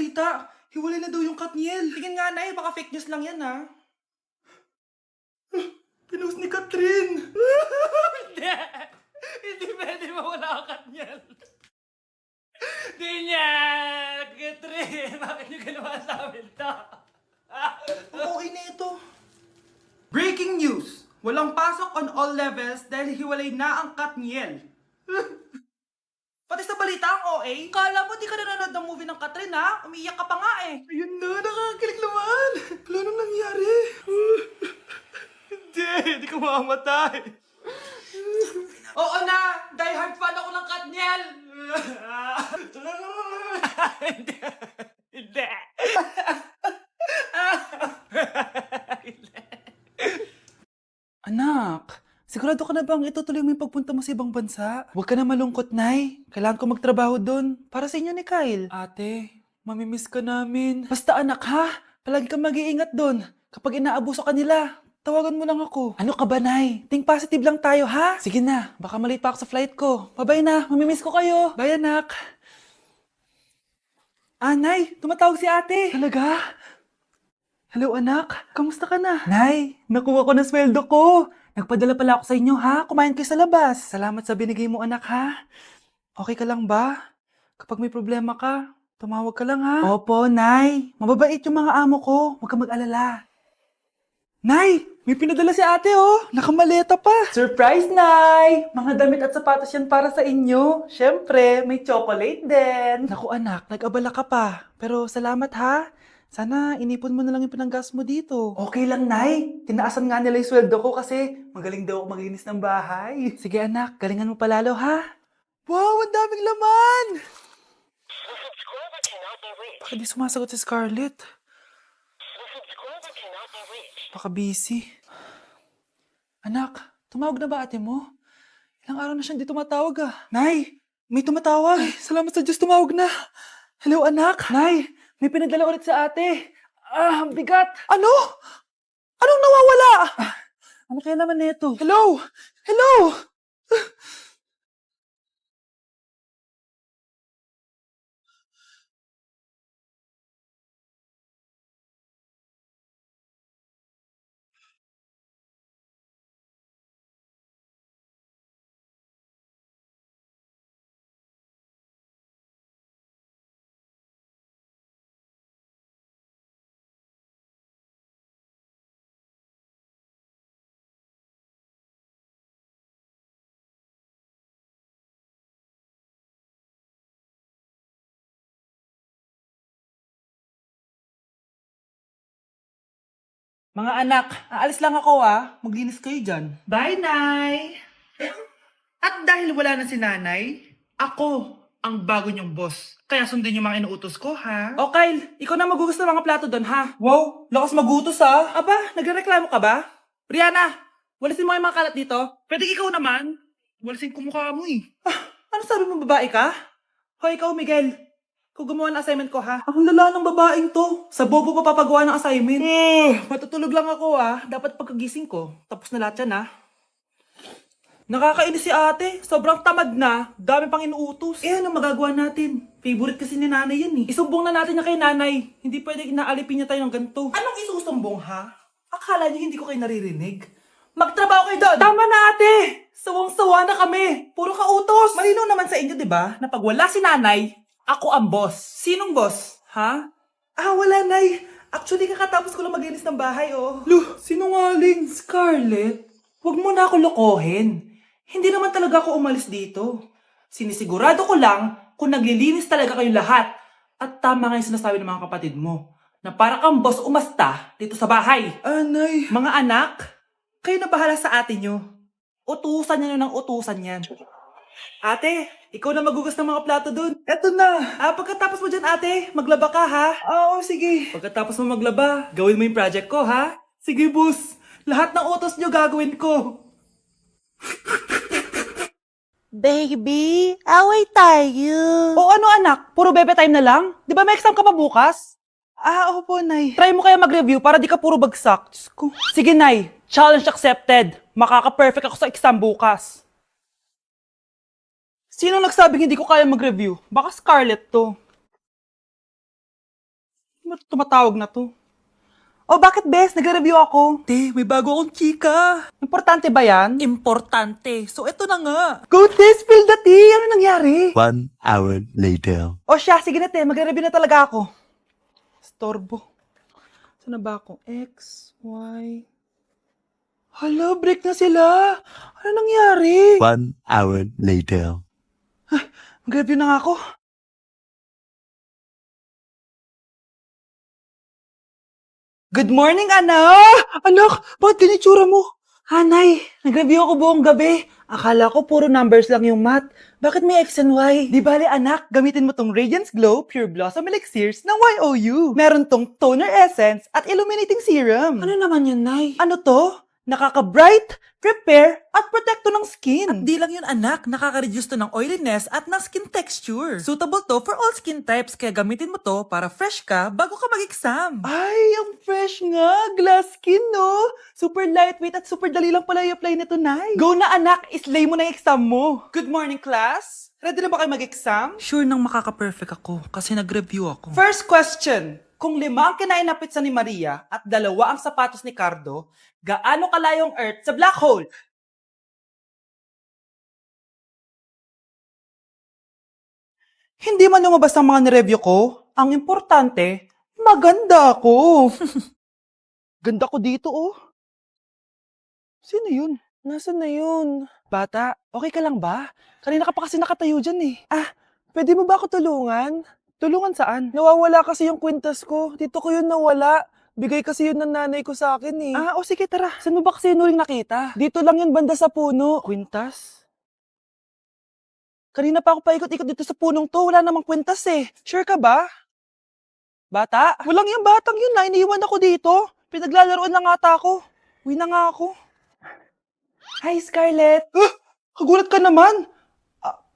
balita. Hiwalay na daw yung Katniel. Tingin nga, Nay. Baka fake news lang yan, ha? Pinost ni Catherine. Hindi! Hindi pwede mawala ang Katniel. Hindi niya! Catherine, bakit niyo ginawa sa amin to? Okay na ito. Breaking news! Walang pasok on all levels dahil hiwalay na ang Katniel. Pati sa balita ang OA, kala mo di ka nanonood ng movie ng Catherine ha? Umiiyak ka pa nga eh. Ayun na, nakakakilig naman. Wala nang nangyari. Hindi ka mamamatay. Oo na, die hard fan ako ng Katniel. Hindi! Hindi! Anak, sigurado ka na bang itutuloy mo yung pagpunta mo sa ibang bansa? Huwag ka na malungkot, Nay. Kailangan ko magtrabaho doon. Para sa inyo ni Kyle. Ate, mamimiss ka namin. Basta anak ha, palagi kang mag-iingat doon. Kapag inaabuso ka nila, tawagan mo lang ako. Ano ka ba, Nay? Think positive lang tayo, ha? Sige na, baka malate pa ako sa flight ko. Bye-bye na, mamimiss ko kayo. Bye, anak. Nay, tumatawag si ate. Talaga? Hello anak, kamusta ka na? Nay, nakuha ko na sweldo ko. Nagpadala pala ako sa inyo ha, kumain kayo sa labas. Salamat sa binigay mo anak ha. Okay ka lang ba? Kapag may problema ka, tumawag ka lang ha. Opo, Nay. Mababait yung mga amo ko. Huwag ka mag-alala. Nay, may pinadala si ate oh. Nakamaleta pa. Surprise, Nay! Mga damit at sapatos yan para sa inyo. Siyempre, may chocolate din. Naku anak, nag-abala ka pa. Pero salamat ha. Sana inipon mo na lang yung pinanggas mo dito. Okay lang, Nay. Tinaasan nga nila yung sweldo ko kasi magaling daw ako maglinis ng bahay. Sige anak, galingan mo palalo ha. Wow, ang daming laman! The subscriber cannot be reached. Baka di sumasagot si Scarlett. The subscriber cannot be reached. Baka busy. Anak, tumawag na ba ate mo? Ilang araw na siyang di tumatawag ah. Nay, may tumatawag. Ay, salamat sa Diyos tumawag na. Hello anak. Nay, may pinadala ulit sa ate. Ang bigat. Ano? Anong nawawala? Ano kaya naman nito? Hello? Hello? Mga anak, aalis lang ako ah. Maglinis kayo dyan. Bye, Nay! At dahil wala na si Nanay, ako ang bago niyong boss. Kaya sundin yung mga inuutos ko, ha? O Kyle, ikaw na magugas ng mga plato doon, ha? Wow, lakas magutos, ha? Aba, nagreklamo ka ba? Brianna, walisin mo yung mga kalat dito. Pwede ikaw naman. Walisin ko mukha mo eh. Ano sabi mo, babae ka? Hoy, ikaw, Miguel. Ikaw gumawa ng assignment ko, ha? Ang lala ng babaeng to. Sa bobo pa papagawa ng assignment. Matutulog lang ako, ha? Dapat pagkagising ko. Tapos na lahat yan, ha? Nakakainis si ate. Sobrang tamad na. Dami pang inuutos. Eh, ano magagawa natin? Favorite kasi ni nanay yan eh. Isumbong na natin niya kay nanay. Hindi pwede inaalipin niya tayo ng ganito. Anong isusumbong ha? Akala niyo hindi ko kayo naririnig? Magtrabaho kayo doon! Tama na ate! Sawang-sawa na kami! Puro ka utos! Malinaw naman sa inyo, di ba? Na pag wala si nanay, ako ang boss. Sinong boss? Ha? Wala nay. Actually, kakatapos ko lang maglinis ng bahay, oh. Luh, sinungaling. Scarlett, huwag mo na ako lokohin. Hindi naman talaga ako umalis dito. Sinisigurado ko lang kung naglilinis talaga kayong lahat. At tama nga yung sinasabi ng mga kapatid mo, na para kang boss umasta dito sa bahay. Anay. Mga anak, kayo na bahala sa ate nyo. Utusan nyo ng utusan yan. Ate, ikaw na magugas ng mga plato dun. Eto na. Pagkatapos mo dyan ate, maglaba ka ha? Oo, sige. Pagkatapos mo maglaba, gawin mo yung project ko ha? Sige boss. Lahat ng utos nyo gagawin ko. Baby, away tayo. O ano anak, puro bebe time na lang? Di ba may exam ka pa bukas? Opo, Nay. Try mo kaya mag-review para di ka puro bagsak. Diyos ko. Sige, Nay. Challenge accepted. Makaka-perfect ako sa exam bukas. Sino nagsabing hindi ko kaya mag-review? Baka Scarlett to. Tumatawag na to. Oh, bakit, Bes? Nagre-review ako. Te, may bago akong chika. Importante ba yan? Importante. So, eto na nga. Go, te! Spill the tea! Ano nangyari? 1 hour later. O siya, sige na, te. Magre-review na talaga ako. Storbo. Saan na ba ako? X, Y... Hala, break na sila. Ano nangyari? 1 hour later. Mag-review na nga ako. Good morning, anak! Anak, bakit ganyan tsura mo? Hanay, nag-review ako buong gabi. Akala ko puro numbers lang yung math. Bakit may X and Y? Di bale, anak, gamitin mo tong Radiance Glow Pure Blossom Elixirs ng YOU. Meron tong toner essence at illuminating serum. Ano naman yun, Nay? Ano to? Nakaka-bright, prepare, at protekto ng skin. At di lang yun, anak. Nakaka-reduce to ng oiliness at ng skin texture. Suitable to for all skin types, kaya gamitin mo to para fresh ka bago ka mag-exam. Ay, ang fresh nga. Glass skin, no? Super lightweight at super dali lang pala i-apply nito, Nay. Go na, anak. Islay mo na yung exam mo. Good morning, class. Ready na ba kayo mag-exam? Sure nang makaka-perfect ako kasi nag-review ako. First question. Kung 5 ang kinain na pizza ni Maria at 2 ang sapatos ni Cardo, gaano kalayong Earth sa black hole? Hindi man lumabas ang mga nireview ko. Ang importante, maganda ako. Ganda ko dito, oh. Sino yun? Nasaan na yun? Bata, okay ka lang ba? Kanina ka pa kasi nakatayo dyan eh. Ah, pwede mo ba ako tulungan? Tulungan saan? Nawawala kasi yung kwintas ko. Dito ko yun nawala. Bigay kasi yun ng nanay ko sa akin eh. Ah, o sige, tara. Saan mo ba kasi yun uling nakita? Dito lang yun banda sa puno. Kwintas? Kanina pa ako paikot-ikot dito sa punong to. Wala namang kwintas eh. Sure ka ba? Bata? Walang yung batang yun na. Iniwan ako dito. Pinaglalaroan lang ata ako. Uwi na nga ako. Hi, Scarlett. Kagulat ka naman.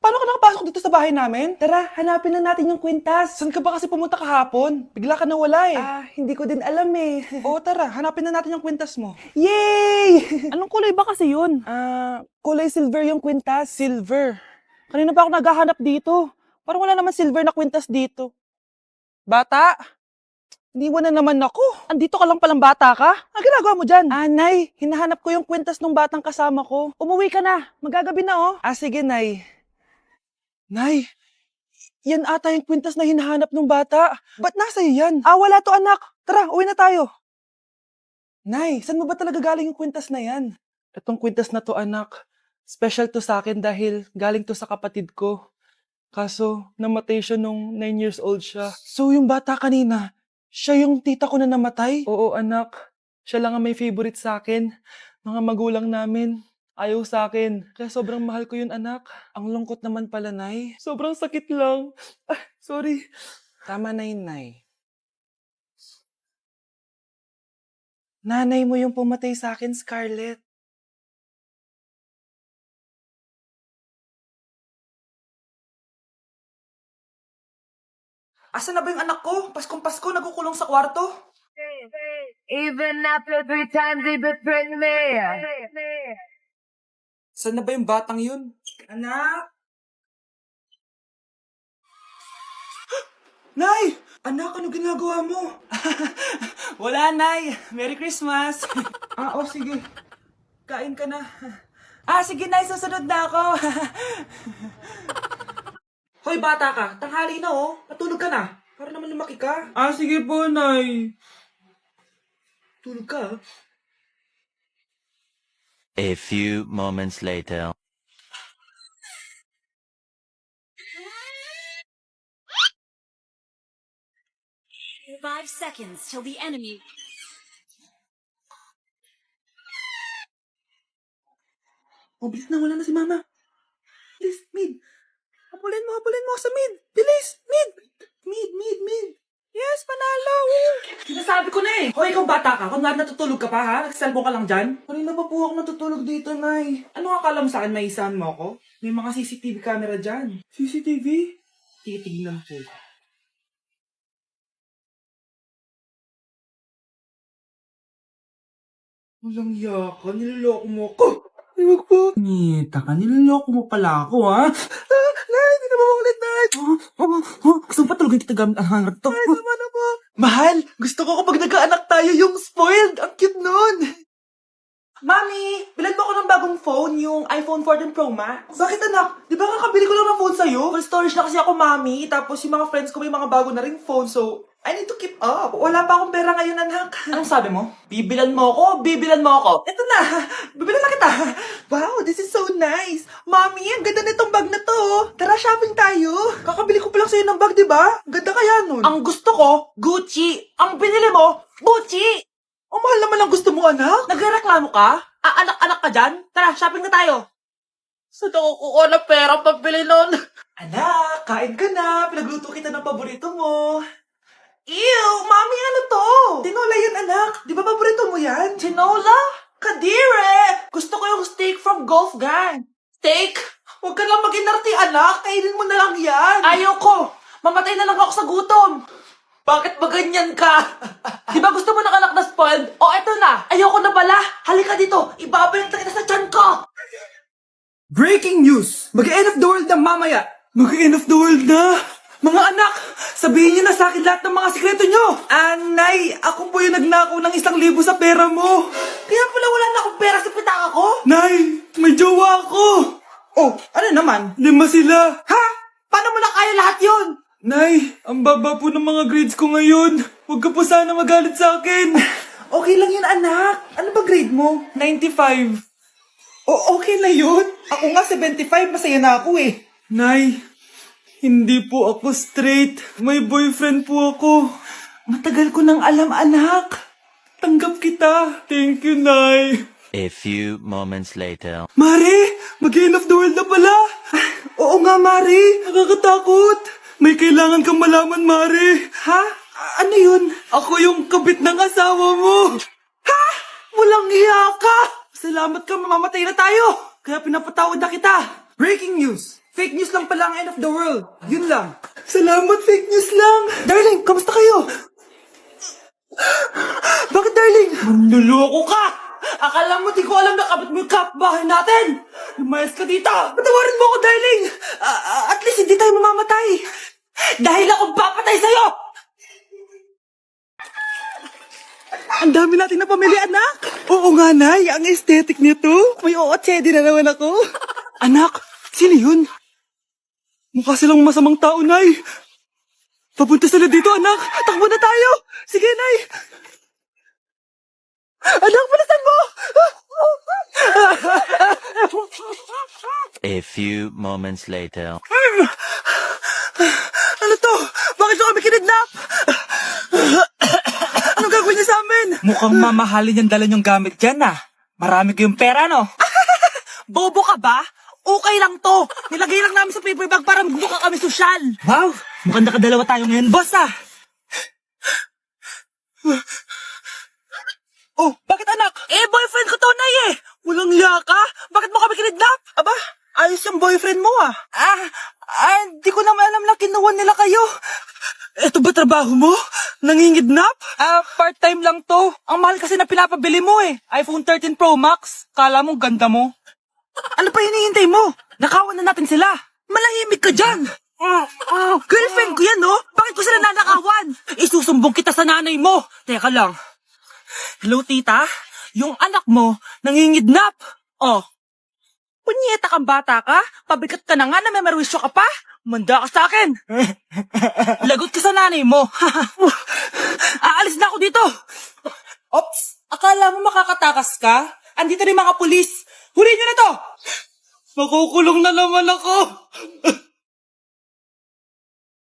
Paano ka nakapasok dito sa bahay namin? Tara, hanapin na natin yung kwintas. Saan ka ba kasi pumunta kahapon? Bigla ka nawala eh. Hindi ko din alam eh. Oo, tara, hanapin na natin yung kwintas mo. Yay! Anong kulay ba kasi yun? Kulay silver yung kwintas. Silver? Kanina pa ako naghahanap dito. Parang wala naman silver na kwintas dito. Bata? Iniwan na naman ako. Andito ka lang palang bata ka? Ang ginagawa mo dyan? Nay, hinahanap ko yung kwintas ng batang kasama ko. Umuwi ka na. Magagabi na oh. Sige, Nay. Nay, yan ata yung kwintas na hinahanap ng bata. Ba't nasa iyo yan? Wala to, anak. Tara, uwi na tayo. Nay, saan mo ba talaga galing yung kwintas na yan? Itong kwintas na to, anak, special to sa akin dahil galing to sa kapatid ko. Kaso, namatay siya nung 9 years old siya. So, yung bata kanina, siya yung tita ko na namatay? Oo, anak. Siya lang ang may favorite sa akin. Mga magulang namin. Ayaw sa akin. Kaya sobrang mahal ko yun, anak. Ang lungkot naman pala, Nay. Sobrang sakit lang. Sorry. Tama na yun, Nay. Nanay mo yung pumatay sa akin, Scarlett. Asa na ba yung anak ko? Paskong-Pasko, nagkukulong sa kwarto. Even after 3 times he betrayed me. Saan na ba yung batang yun? Anak! Nay! Anak, ano ginagawa mo? Wala, Nay. Merry Christmas. Sige. Kain ka na. Sige, Nay. Susunod na ako. Hoy, bata ka. Tanghali na, oh. Natulog ka na. Para naman lumaki ka. Sige po, Nay. Tulog ka, A few moments later. Five seconds till the enemy. Bilis na. Wala na si Mama. Bilis, mid. Habulin mo sa mid. Bilis, mid. Mid. Yes, panalo. Sinasabi ko na eh. Hoy, ikaw bata ka. Kung natutulog ka pa ha? Nagsiselfone ka lang dyan? Kanina pa po ako natutulog dito, Nay. Ano akala mo sa akin? May isahan mo ako? May mga CCTV camera dyan. CCTV? Titignan po. Walang yaka. Niloloko mo ako. Ay, wag po. Nita ka. Niloloko mo pala ako, ha? Nay, hindi na maulit, Nay. Gusto mo pa tulogin kita gamit ang hangar to? Ay, tama na po. Mahal, gusto ko kapag nagkaanak tayo yung spoiled. Ang cute nun. Mami, bilan mo ako ng bagong phone, yung iPhone 14 Pro Max. Bakit anak? Di ba kakabili ko lang ng phone sa'yo? Full storage na kasi ako, Mami. Tapos yung mga friends ko may mga bago na ring phone, so I need to keep up. Wala pa akong pera ngayon, anak. Anong sabi mo? Bibilan mo ako? Bibilan mo ako? Eto na, bibilan na kita. Wow, this is so nice. Mami, ang ganda nitong bag na to. Tara, shopping tayo. Kakabili ko pa lang sa'yo ng bag, di ba? Ganda kaya nun. Ang gusto ko, Gucci. Ang binili mo, Gucci. Ang mahal naman ang gusto mo, anak. Nagreklamo ka? Anak-anak ka dyan? Tara, shopping na tayo. Saan ako kukuha ng pera pambili nun? Anak, kain ka na. Pinagluto kita ng paborito mo. Ew, mami, ano to? Tinola yun, anak. Di ba paborito mo yan? Tinola? Kadire! Gusto ko yung steak from Golf Gang. Steak? Huwag ka lang mag-inarti, anak. Kainin mo na lang yan. Ayoko. Mamatay na lang ako sa gutom. Bakit ba ganyan ka? Di ba gusto mo ng anak na spoiled? O, eto na. Ayoko na pala. Halika dito. Ibabalik na kita sa tiyan ko. Breaking news! Mag-end of the world na mamaya! Mag-end of the world na! Mga anak! Sabihin niyo na sa akin lahat ng mga sikreto niyo! Nay, ako po yung nagnakaw ng 1,000 sa pera mo! Kaya pala wala na akong pera sa pitaka ko? Nay, may jowa ako! Oh, ano naman? 5 sila! Ha? Paano mo na kaya lahat yon? Nay, ang baba po ng mga grades ko ngayon. Huwag ka po sana magalit sa akin. Okay lang yun, anak. Ano ba grade mo? 95. Okay na yun. Ako nga 75, masaya na ako eh. Nay, hindi po ako straight. May boyfriend po ako. Matagal ko nang alam, anak. Tanggap kita. Thank you, Nay. A few moments later. Mari, mag-end of the world na pala. Oo nga, Mari. Nakakatakot. May kailangan kang malaman, Mari. Ha? Ano yun? Ako yung kabit ng asawa mo. Ha? Walang iya ka. Salamat ka, mamamatay na tayo. Kaya pinapatawad na kita. Breaking news. Fake news lang pala ang end of the world. Yun lang. Salamat, fake news lang. Darling, kamusta kayo? Bakit, darling? Manluloko ka. Akala mo di ko alam na kabit mo yung kapbahay natin. Lumayas ka dito. Patawarin mo ako, darling. At least hindi tayo mamamatay. Dahil ako papatay sa'yo. Ang dami natin na pamilya, anak. Oo nga, Nay. Ang aesthetic nito. May ootsedi na naman ako. Anak, sino yun? Mukha silang masamang tao, Nay. Papunta sila dito, anak. Takbo na tayo. Sige, Nay. Anak, palasan mo! A few moments later. Ano to? Bakit nyo kami kinidnap? Anong gagawin niya sa amin? Mukhang mamahalin yung dala niyong gamit dyan, ah. Marami kayong pera, no? Bobo ka ba? Okay lang to. Nilagay lang namin sa paper bag para magmukha kami sosyal. Wow! Mukhang nakadalawa tayo ngayon, boss, ah. Oh, bakit anak? Boyfriend ko to, Nay, eh. Walang liya ka? Bakit mo kami kinidnap? Aba, ayos yung boyfriend mo, ah. Di ko naman alam na kinuha nila kayo. Eto ba trabaho mo? Nangingidnap? Part-time lang to. Ang mahal kasi na pinapabili mo, eh. iPhone 13 Pro Max. Kala mo ganda mo. Ano pa hinihintay mo? Nakawan na natin sila. Malahimik ka dyan. Girlfriend ko yan, no? Bakit ko sila nanakawan? Isusumbong kita sa nanay mo. Teka lang. Hello, tita? Yung anak mo, nangingidnap. Oh. Punyeta kang bata ka? Pabigat ka na nga na may marwisyo ka pa? Manda ka sa akin. Lagot ka sa nanay mo. Aalis na ako dito. Ops, akala mo makakatakas ka? Andito rin mga pulis. Huli nyo na to! Makukulong na naman ako.